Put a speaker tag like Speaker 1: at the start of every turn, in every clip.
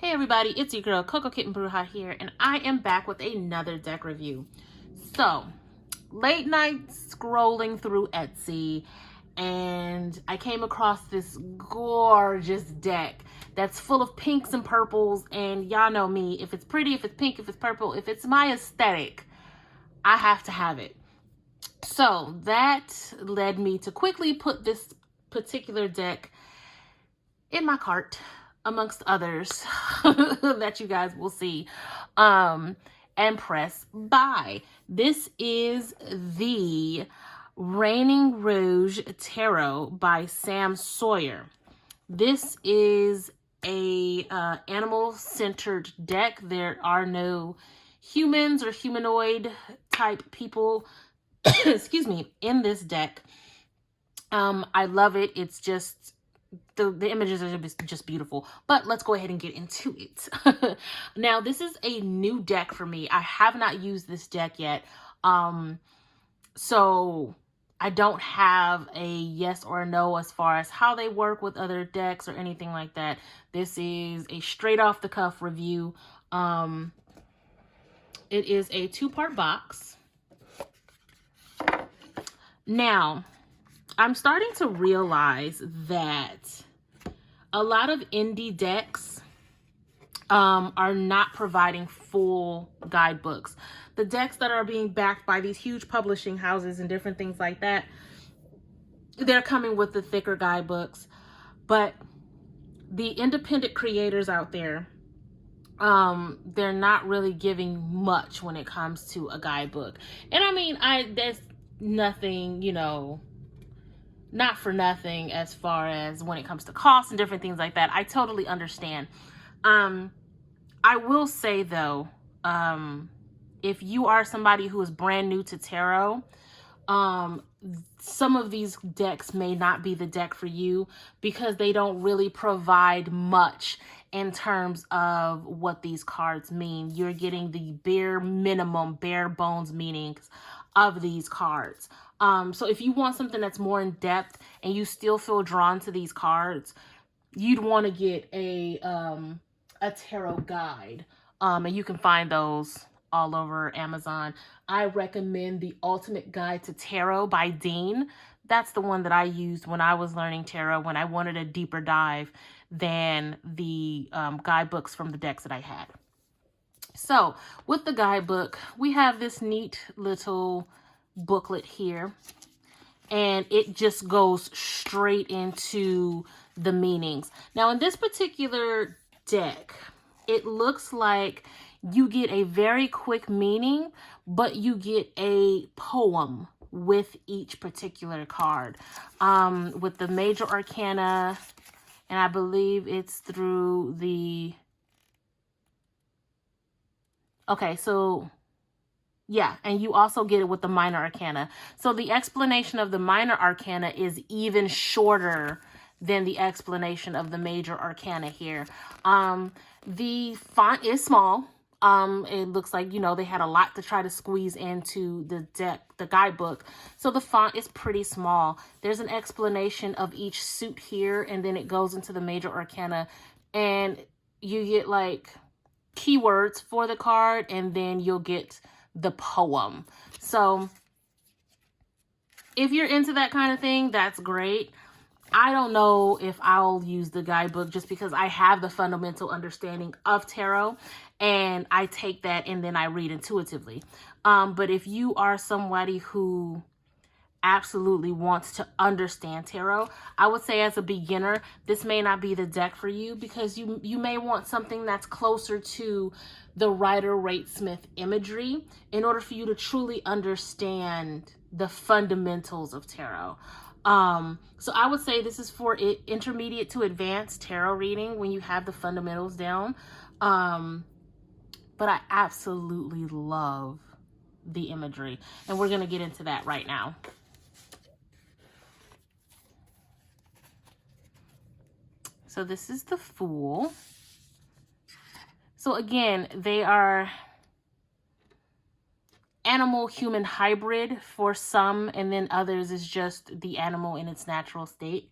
Speaker 1: Hey everybody, it's your girl Coco Kitten Bruja here, and I am back with another deck review. So, late night scrolling through Etsy, and I came across this gorgeous deck that's full of pinks and purples, and y'all know me, if it's pretty, if it's pink, if it's purple, if it's my aesthetic, I have to have it. So, that led me to quickly put this particular deck in my cart, amongst others that you guys will see, and press buy. This is the Reigning Rouge Tarot by Sawyer. This is a animal-centered deck. There are no humans or humanoid type people excuse me, in this deck. I love it. It's just the images are just beautiful, but let's go ahead and get into it. Now, this is a new deck for me. I have not used this deck yet. So I don't have a yes or a no as far as how they work with other decks or anything like that. This is a straight off the cuff review. It is a 2-part box. Now, I'm starting to realize that a lot of indie decks are not providing full guidebooks. The decks that are being backed by these huge publishing houses and different things like that, they're coming with the thicker guidebooks. But the independent creators out there, they're not really giving much when it comes to a guidebook. And I mean, there's nothing, you know, not for nothing as far as when it comes to costs and different things like that. I totally understand. I will say though, if you are somebody who is brand new to tarot, some of these decks may not be the deck for you because they don't really provide much in terms of what these cards mean. You're getting the bare minimum, bare bones meanings of these cards. So if you want something that's more in depth and you still feel drawn to these cards, you'd want to get a tarot guide. And you can find those all over Amazon. I recommend the Ultimate Guide to Tarot by Dean. That's the one that I used when I was learning tarot, when I wanted a deeper dive than the guidebooks from the decks that I had. So with the guidebook, we have this neat little booklet here, and it just goes straight into the meanings. Now, in this particular deck, it looks like you get a very quick meaning, but you get a poem with each particular card. With the major arcana, and I believe it's through the... Okay, so... yeah, and you also get it with the minor arcana. So the explanation of the minor arcana is even shorter than the explanation of the major arcana here. The font is small. It looks like, you know, they had a lot to try to squeeze into the deck, the guidebook. So the font is pretty small. There's an explanation of each suit here, and then it goes into the major arcana, and you get like keywords for the card, and then you'll get the poem. So if you're into that kind of thing, that's great. I don't know if I'll use the guidebook just because I have the fundamental understanding of tarot, and I take that and then I read intuitively. But if you are somebody who absolutely wants to understand tarot, I would say as a beginner, this may not be the deck for you, because you may want something that's closer to the Rider-Waite-Smith imagery in order for you to truly understand the fundamentals of tarot. So I would say this is for intermediate to advanced tarot reading when you have the fundamentals down. But I absolutely love the imagery, and we're going to get into that right now. So this is the Fool. So again, they are animal-human hybrid for some, and then others is just the animal in its natural state.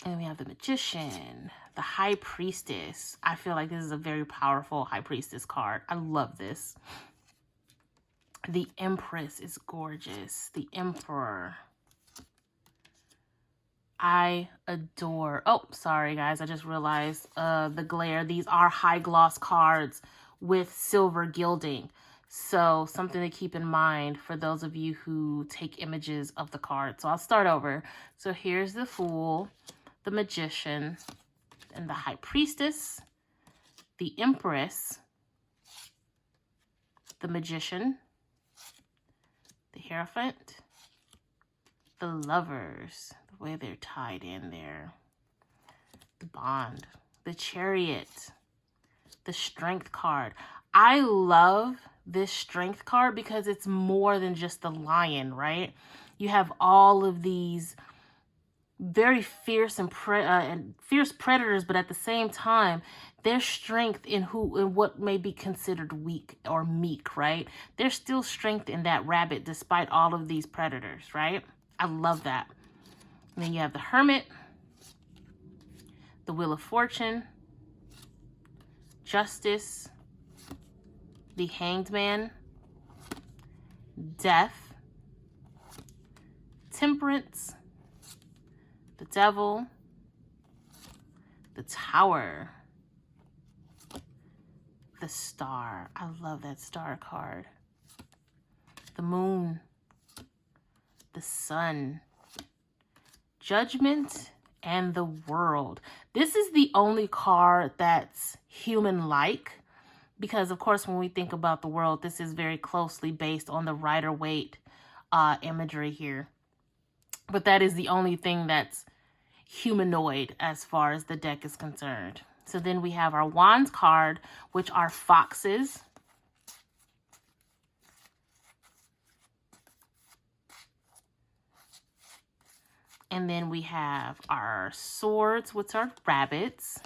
Speaker 1: And we have the Magician, The High Priestess. I feel like this is a very powerful High Priestess card. I love this. The Empress is Gorgeous. The Emperor. I adore. Oh, sorry, guys. I just realized the glare. These are high gloss cards with silver gilding. So something to keep in mind for those of you who take images of the card. So I'll start over. So here's the Fool, the Magician, and the High Priestess, the Empress, the Magician, the Hierophant, the Lovers, the way they're tied in there, the Bond, the Chariot, the Strength card. I love this Strength card because it's more than just the lion, right? You have all of these very fierce and fierce predators, but at the same time, there's strength in what may be considered weak or meek, right? There's still strength in that rabbit despite all of these predators, right? I love that. And then you have the Hermit, the Wheel of Fortune, Justice, the Hanged Man, Death, Temperance, the Devil, the Tower, the Star. I love that Star card. The Moon, the Sun, Judgment, and the World. This is the only card that's human-like because, of course, when we think about the world, this is very closely based on the Rider-Waite imagery here. But that is the only thing that's humanoid as far as the deck is concerned. So then we have our Wands card, which are foxes. And then we have our Swords, which are rabbits.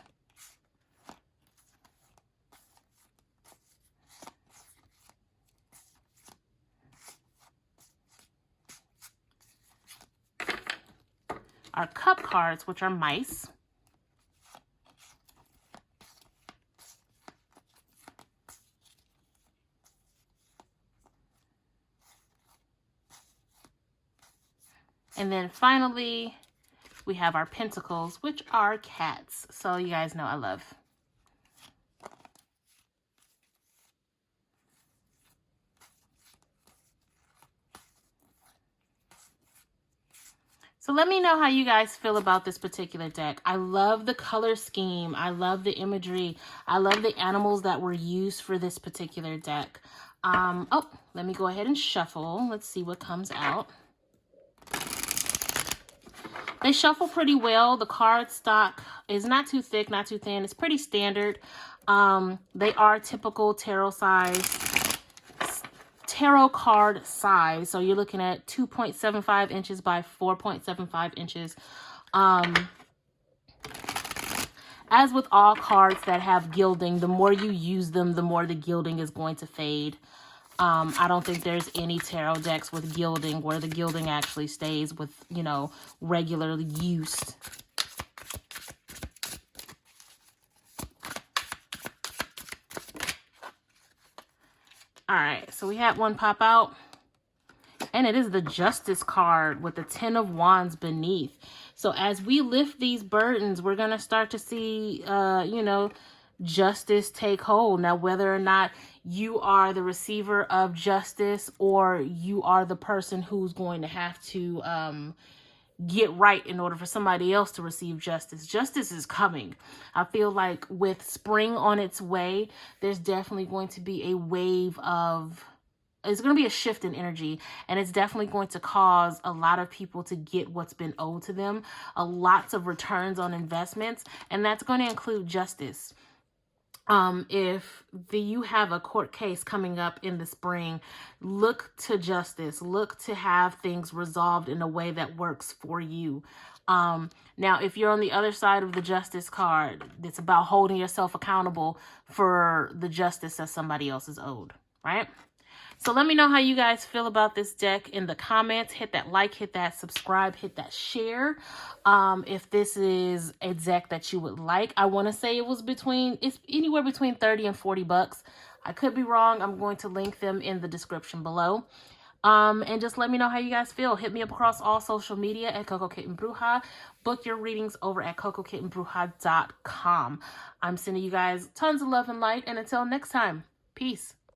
Speaker 1: Our Cup cards, which are mice. And then finally, we have our Pentacles, which are cats. So you guys know I love. So let me know how you guys feel about this particular deck. I love the color scheme. I love the imagery. I love the animals that were used for this particular deck. Oh, let me go ahead and shuffle. Let's see what comes out. They shuffle pretty well. The card stock is not too thick, not too thin. It's pretty standard. They are typical tarot card size. So you're looking at 2.75 inches by 4.75 inches. As with all cards that have gilding, the more you use them, the more the gilding is going to fade. I don't think there's any tarot decks with gilding where the gilding actually stays with, you know, regular use. All right, so we had one pop out, and it is the Justice card with the 10 of Wands beneath. So as we lift these burdens, we're going to start to see, you know, justice take hold. Now, whether or not you are the receiver of justice or you are the person who's going to have to get right in order for somebody else to receive justice. Justice is coming. I feel like with spring on its way, there's definitely going to be a wave of, it's going to be a shift in energy, and it's definitely going to cause a lot of people to get what's been owed to them, lots of returns on investments, and that's going to include justice. If you have a court case coming up in the spring, look to justice, look to have things resolved in a way that works for you. Now, if you're on the other side of the justice card, it's about holding yourself accountable for the justice that somebody else is owed, right? So let me know how you guys feel about this deck in the comments. Hit that like, hit that subscribe, hit that share. If this is a deck that you would like, I want to say it's anywhere between 30 and 40 bucks. I could be wrong. I'm going to link them in the description below. And just let me know how you guys feel. Hit me up across all social media at Coco Kitten Bruja. Book your readings over at CocoKittenBruja.com. I'm sending you guys tons of love and light. And until next time, peace.